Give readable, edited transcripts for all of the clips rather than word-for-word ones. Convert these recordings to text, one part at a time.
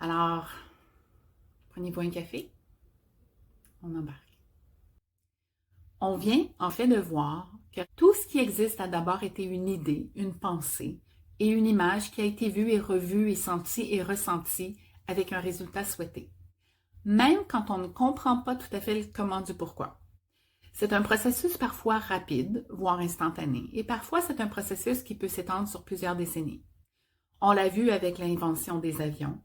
Alors, prenez-vous un café, on embarque. On vient en fait de voir que tout ce qui existe a d'abord été une idée, une pensée et une image qui a été vue et revue et sentie et ressentie avec un résultat souhaité. Même quand on ne comprend pas tout à fait le comment du pourquoi. C'est un processus parfois rapide, voire instantané, et parfois c'est un processus qui peut s'étendre sur plusieurs décennies. On l'a vu avec l'invention des avions,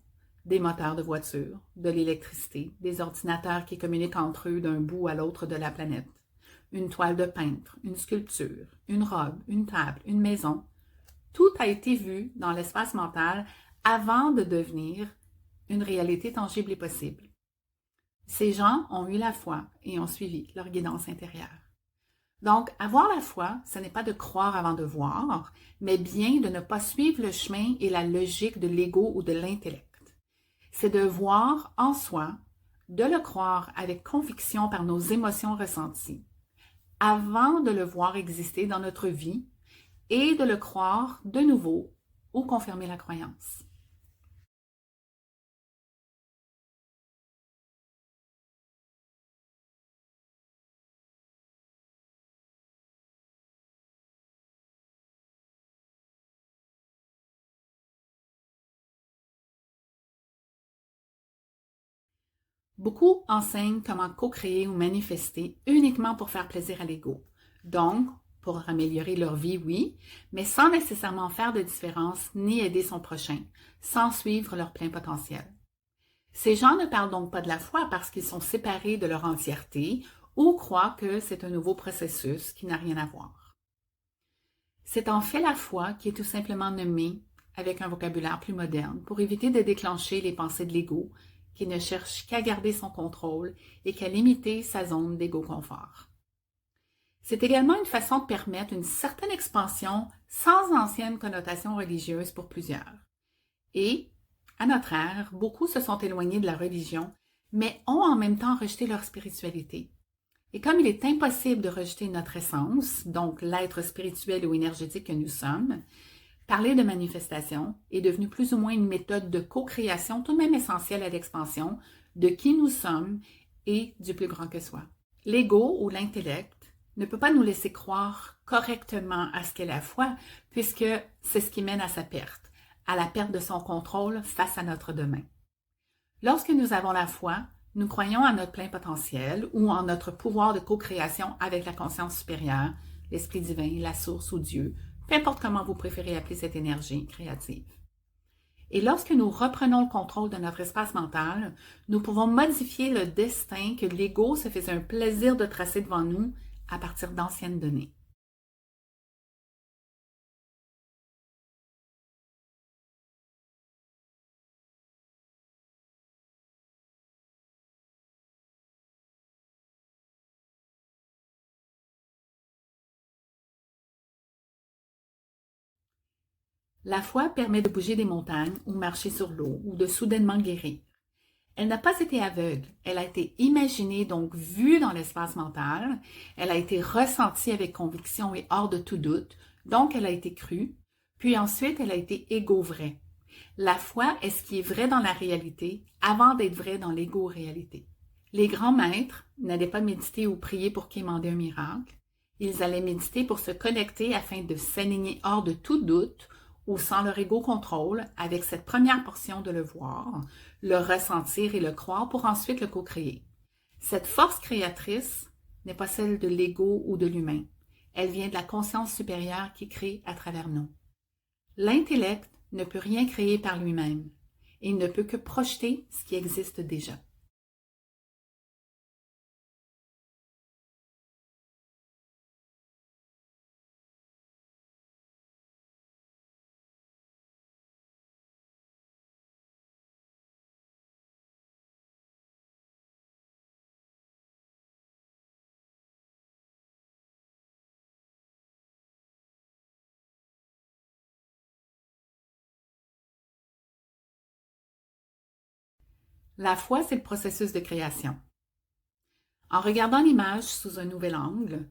des moteurs de voitures, de l'électricité, des ordinateurs qui communiquent entre eux d'un bout à l'autre de la planète, une toile de peintre, une sculpture, une robe, une table, une maison. Tout a été vu dans l'espace mental avant de devenir une réalité tangible et possible. Ces gens ont eu la foi et ont suivi leur guidance intérieure. Donc, avoir la foi, ce n'est pas de croire avant de voir, mais bien de ne pas suivre le chemin et la logique de l'ego ou de l'intellect. C'est de voir en soi, de le croire avec conviction par nos émotions ressenties, avant de le voir exister dans notre vie et de le croire de nouveau ou confirmer la croyance. Beaucoup enseignent comment co-créer ou manifester uniquement pour faire plaisir à l'ego. Donc, pour améliorer leur vie, oui, mais sans nécessairement faire de différence ni aider son prochain, sans suivre leur plein potentiel. Ces gens ne parlent donc pas de la foi parce qu'ils sont séparés de leur entièreté ou croient que c'est un nouveau processus qui n'a rien à voir. C'est en fait la foi qui est tout simplement nommée avec un vocabulaire plus moderne pour éviter de déclencher les pensées de l'ego qui ne cherche qu'à garder son contrôle et qu'à limiter sa zone d'égo-confort. C'est également une façon de permettre une certaine expansion sans ancienne connotation religieuse pour plusieurs. Et, à notre ère, beaucoup se sont éloignés de la religion, mais ont en même temps rejeté leur spiritualité. Et comme il est impossible de rejeter notre essence, donc l'être spirituel ou énergétique que nous sommes, parler de manifestation est devenu plus ou moins une méthode de co-création tout de même essentielle à l'expansion de qui nous sommes et du plus grand que soi. L'ego ou l'intellect ne peut pas nous laisser croire correctement à ce qu'est la foi, puisque c'est ce qui mène à sa perte, à la perte de son contrôle face à notre demain. Lorsque nous avons la foi, nous croyons à notre plein potentiel ou en notre pouvoir de co-création avec la conscience supérieure, l'esprit divin, la source ou Dieu, peu importe comment vous préférez appeler cette énergie créative. Et lorsque nous reprenons le contrôle de notre espace mental, nous pouvons modifier le destin que l'ego se faisait un plaisir de tracer devant nous à partir d'anciennes données. La foi permet de bouger des montagnes ou marcher sur l'eau ou de soudainement guérir. Elle n'a pas été aveugle, elle a été imaginée, donc vue dans l'espace mental, elle a été ressentie avec conviction et hors de tout doute, donc elle a été crue, puis ensuite elle a été égo-vraie. La foi est ce qui est vrai dans la réalité avant d'être vrai dans l'égo-réalité. Les grands maîtres n'allaient pas méditer ou prier pour quémander un miracle, ils allaient méditer pour se connecter afin de s'aligner hors de tout doute ou sans leur égo-contrôle avec cette première portion de le voir, le ressentir et le croire pour ensuite le co-créer. Cette force créatrice n'est pas celle de l'ego ou de l'humain. Elle vient de la conscience supérieure qui crée à travers nous. L'intellect ne peut rien créer par lui-même. Il ne peut que projeter ce qui existe déjà. La foi, c'est le processus de création. En regardant l'image sous un nouvel angle,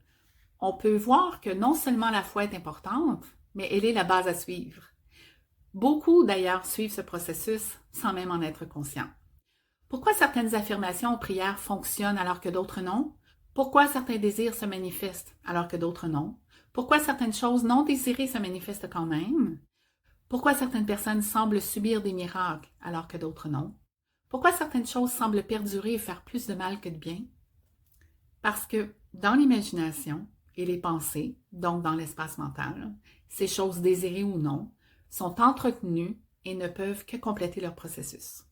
on peut voir que non seulement la foi est importante, mais elle est la base à suivre. Beaucoup d'ailleurs suivent ce processus sans même en être conscients. Pourquoi certaines affirmations ou prières fonctionnent alors que d'autres non? Pourquoi certains désirs se manifestent alors que d'autres non? Pourquoi certaines choses non désirées se manifestent quand même? Pourquoi certaines personnes semblent subir des miracles alors que d'autres non? Pourquoi certaines choses semblent perdurer et faire plus de mal que de bien? Parce que dans l'imagination et les pensées, donc dans l'espace mental, ces choses désirées ou non, sont entretenues et ne peuvent que compléter leur processus.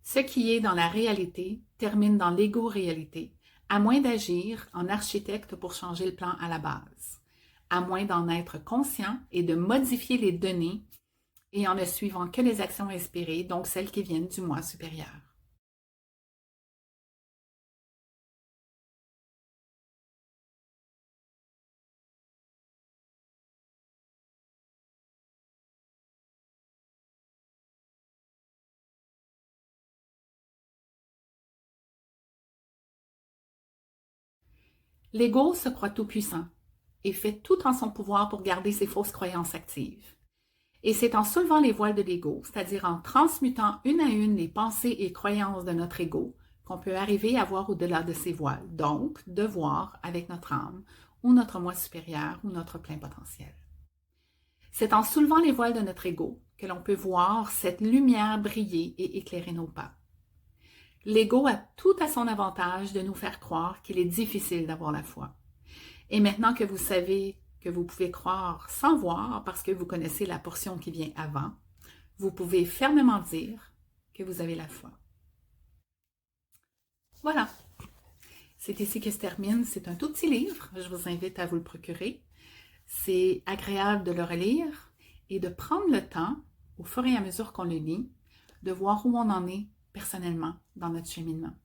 Ce qui est dans la réalité termine dans l'ego-réalité, à moins d'agir en architecte pour changer le plan à la base, à moins d'en être conscient et de modifier les données et en ne suivant que les actions inspirées, donc celles qui viennent du moi supérieur. L'ego se croit tout-puissant et fait tout en son pouvoir pour garder ses fausses croyances actives. Et c'est en soulevant les voiles de l'ego, c'est-à-dire en transmutant une à une les pensées et croyances de notre ego, qu'on peut arriver à voir au-delà de ces voiles, donc de voir avec notre âme ou notre moi supérieur ou notre plein potentiel. C'est en soulevant les voiles de notre ego que l'on peut voir cette lumière briller et éclairer nos pas. L'ego a tout à son avantage de nous faire croire qu'il est difficile d'avoir la foi. Et maintenant que vous savez que vous pouvez croire sans voir parce que vous connaissez la portion qui vient avant, vous pouvez fermement dire que vous avez la foi. Voilà, c'est ici que se termine. C'est un tout petit livre, je vous invite à vous le procurer. C'est agréable de le relire et de prendre le temps, au fur et à mesure qu'on le lit, de voir où on en est personnellement dans notre cheminement.